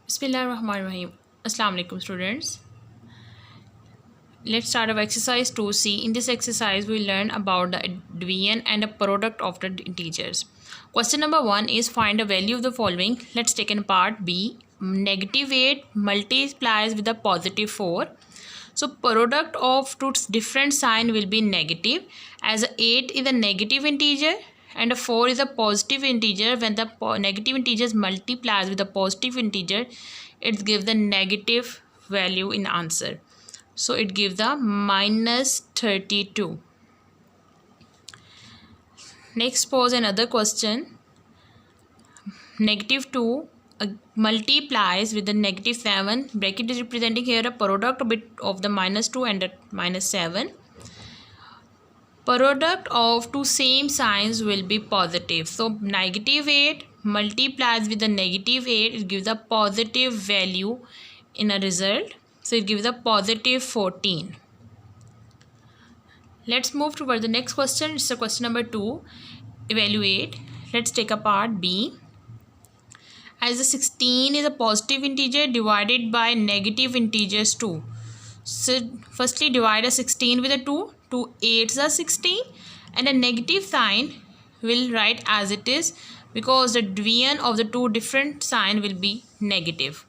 Bismillahirrahmanirrahim. Assalamu alaikum students. Let's start our exercise 2C. In this exercise, we learn about the division and the product of the integers. Question number 1 is find the value of the following. Let's take in part B. -8 multiplies with a positive 4. So product of two different sign will be negative, as 8 is a negative integer and a 4 is a positive integer. When the negative integers multiplies with a positive integer, it gives the negative value in answer. So it gives the -32. Next, pose another question. -2 multiplies with the -7. Bracket is representing here a product of the -2 and the -7. Product of two same signs will be positive. So -8 multiplies with the -8. It gives a positive value in a result. So it gives a positive 14. Let's move toward the next question. It's a question number 2. Evaluate. Let's take a part B. As the 16 is a positive integer divided by negative integers 2. So firstly divide a 16 with a 2. 2 8s are 16 and a negative sign will write as it is because the division of the two different sign will be negative.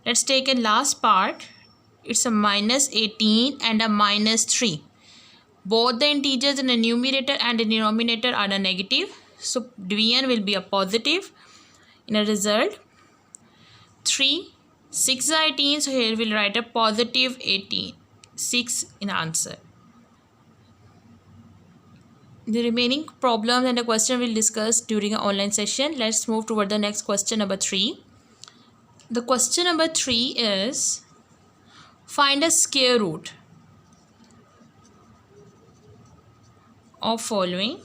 Let's take a last part. It's a -18 and a -3. Both the integers in the numerator and the denominator are a negative. So division will be a positive. In a result, 3, 6 are 18. So here we'll write a positive 18. 6 in answer. The remaining problems and the question we'll discuss during an online session. Let's move toward the next question number 3. The question number 3 is find a square root of following.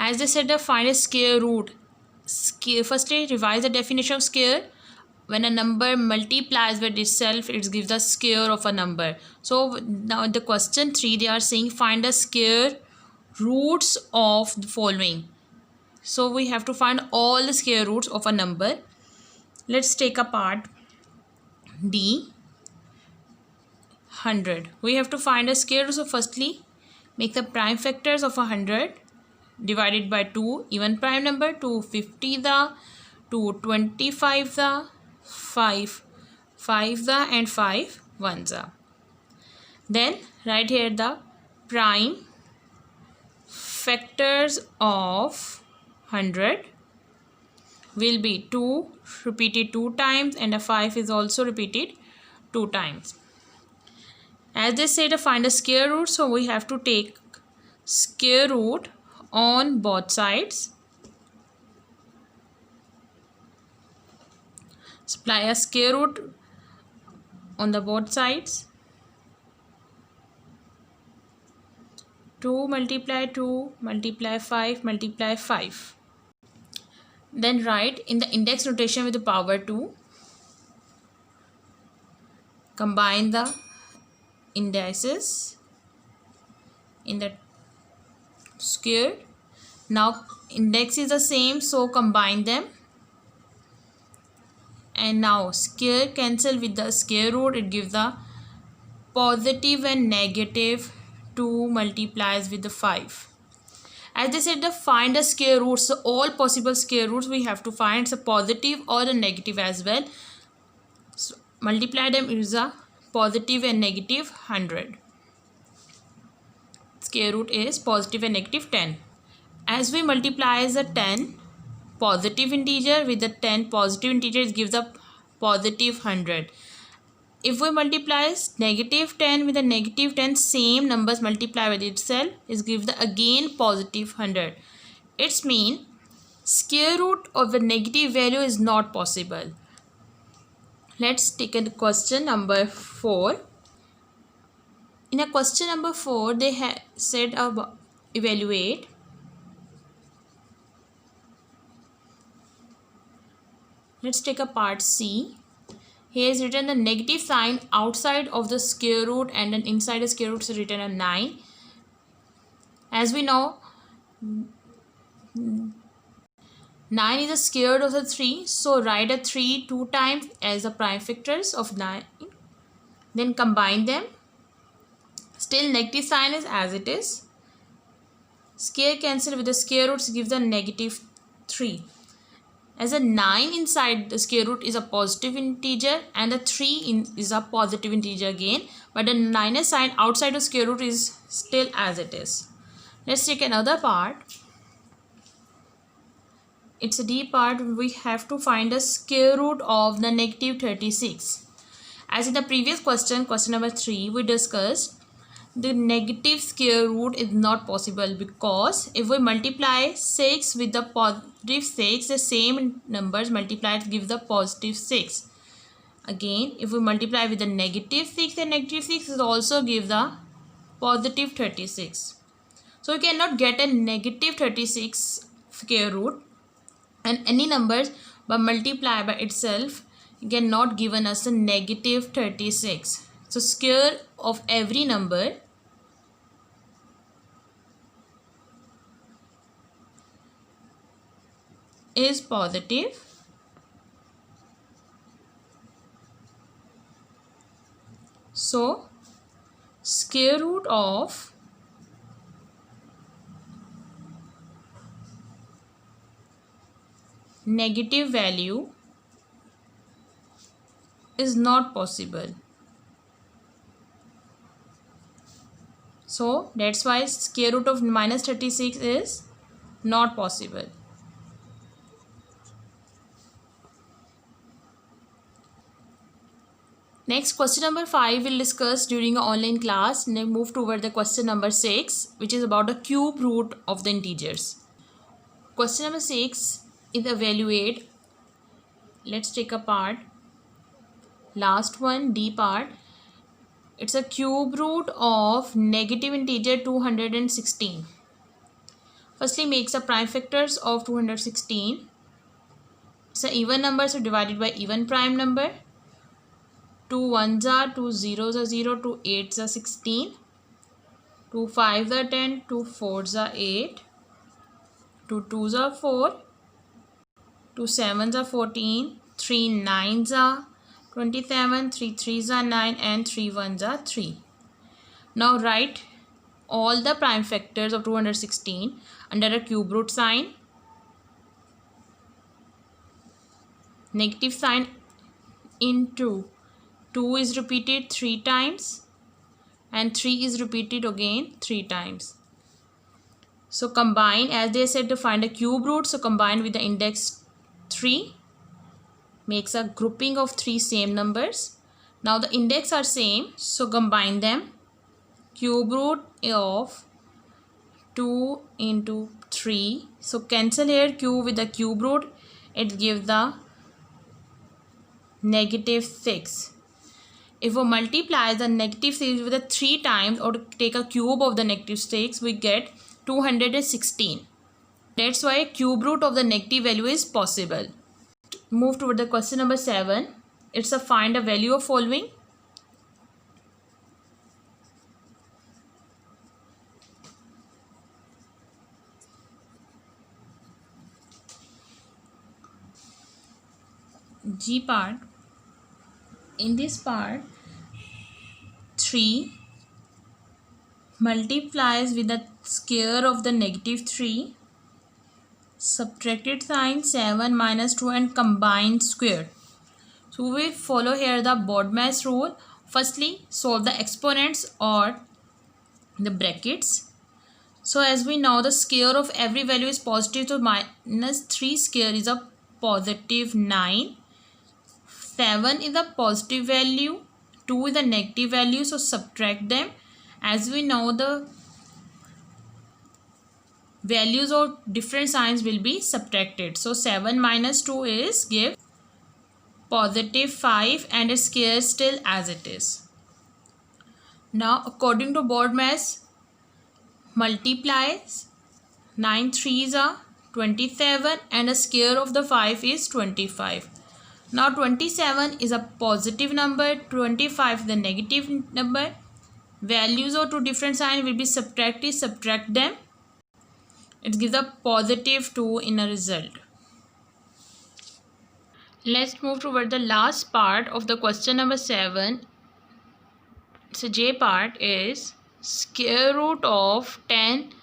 As they said, find a square root. Firstly, revise the definition of square. When a number multiplies with itself, it gives the square of a number. So now in the question 3, they are saying find the square roots of the following. So we have to find all the square roots of a number. Let's take a part D. 100. We have to find a square root. So firstly, make the prime factors of 100 divided by 2 even prime number, 250 the, 225 the, 5 the and 5 1s the. Then write here the prime factors of 100 will be 2 repeated 2 times and a 5 is also repeated 2 times. As they say to find a square root, so we have to take square root on both sides. Supply a square root on the both sides. 2 multiply 2 multiply 5 multiply 5. Then write in the index notation with the power 2. Combine the indices in the square. Now index is the same, so combine them. And now square cancel with the square root. It gives the positive and negative 2 multiplies with the 5. As they said, the find a square root. So all possible square roots we have to find. It's a positive or a negative as well. So multiply them is a positive and negative 100. Square root is positive and negative 10. As we multiply as a 10 positive integer with the 10 positive integer, it gives a positive 100. If we multiply -10 with a -10, same numbers multiply with itself, it gives the again positive 100. It's mean square root of the negative value is not possible. Let's take a question number 4. In a question number 4, they said about evaluate. Let's take a part C. Here is written a negative sign outside of the square root and then inside the square root is written a 9. As we know, 9 is the square root of the 3. So write a 3 2 times as the prime factors of 9. Then combine them. Still negative sign is as it is. Square cancel with the square roots gives the negative 3. As a 9 inside the square root is a positive integer and the 3 is a positive integer again. But the minus sign outside the square root is still as it is. Let's take another part. It's a D part. We have to find the square root of the negative 36. As in the previous question, question number 3, we discussed the negative square root is not possible because if we multiply 6 with the positive 6, the same numbers multiplied give the positive 6. Again, if we multiply with the negative 6, the negative 6 is also give the positive 36. So we cannot get a negative 36 square root, and any numbers but multiply by itself cannot given us a negative 36. So square of every number is positive. So square root of negative value is not possible. So that's why square root of minus 36 is not possible. Next, question number 5 we'll discuss during an online class. Now move toward the question number 6, which is about the cube root of the integers. Question number 6 is evaluate. Let's take a part. Last one, D part. It's a cube root of negative integer 216. Firstly, makes the prime factors of 216. It's an even number, so divided by even prime number. 2 1s are, 2 0s are 0, 2 8s are 16, 2 5s are 10, 2 4s are 8, 2 2s are 4, 2 7s are 14, 3 9s are 27, 3 3s are 9 and 3 1s are 3. Now write all the prime factors of 216 under a cube root sign. Negative sign into 2 is repeated 3 times and 3 is repeated again 3 times. So combine, as they said to find a cube root, so combine with the index 3 makes a grouping of 3 same numbers. Now the index are same, so combine them. Cube root of 2 into 3, so cancel here cube with the cube root, it gives the negative 6. If we multiply the negative 6 with the 3 times or take a cube of the negative 6, we get 216. That's why cube root of the negative value is possible. Move toward the question number 7. It's a find a value of following. G part. In this part, 3 multiplies with the square of the negative 3, subtracted sign 7 minus 2 and combined square. So we will follow here the BODMAS rule. Firstly, solve the exponents or the brackets. So as we know, the square of every value is positive, so minus 3 square is a positive 9. 7 is a positive value, 2 is a negative value, so subtract them. As we know, the values of different signs will be subtracted. So 7 minus 2 is give positive 5 and its square still as it is. Now according to BODMAS, multiplies 9 3s are 27 and a square of the 5 is 25. Now 27 is a positive number, 25 is the negative number. Values of two different signs will be subtracted, subtract them. It gives a positive 2 in a result. Let's move toward the last part of the question number 7. So J part is square root of 10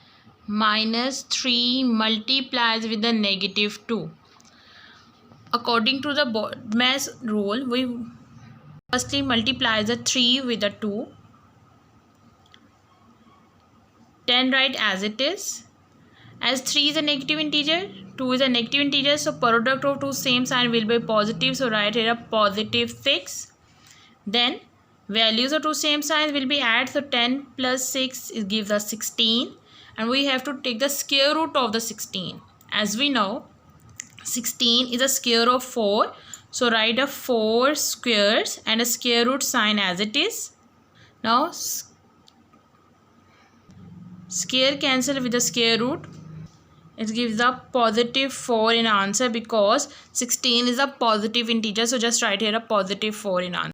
minus 3 multiplies with the negative 2. According to the BODMAS rule, we firstly multiply the 3 with the 2. 10 write as it is. As 3 is a negative integer, 2 is a negative integer, so product of two same sign will be positive. So write here a positive 6. Then values of two same signs will be added. So 10 plus 6 gives us 16. And we have to take the square root of the 16. As we know, 16 is a square of 4. So write a 4 squares and a square root sign as it is. Now square cancel with the square root. It gives the positive 4 in answer because 16 is a positive integer. So just write here a positive 4 in answer.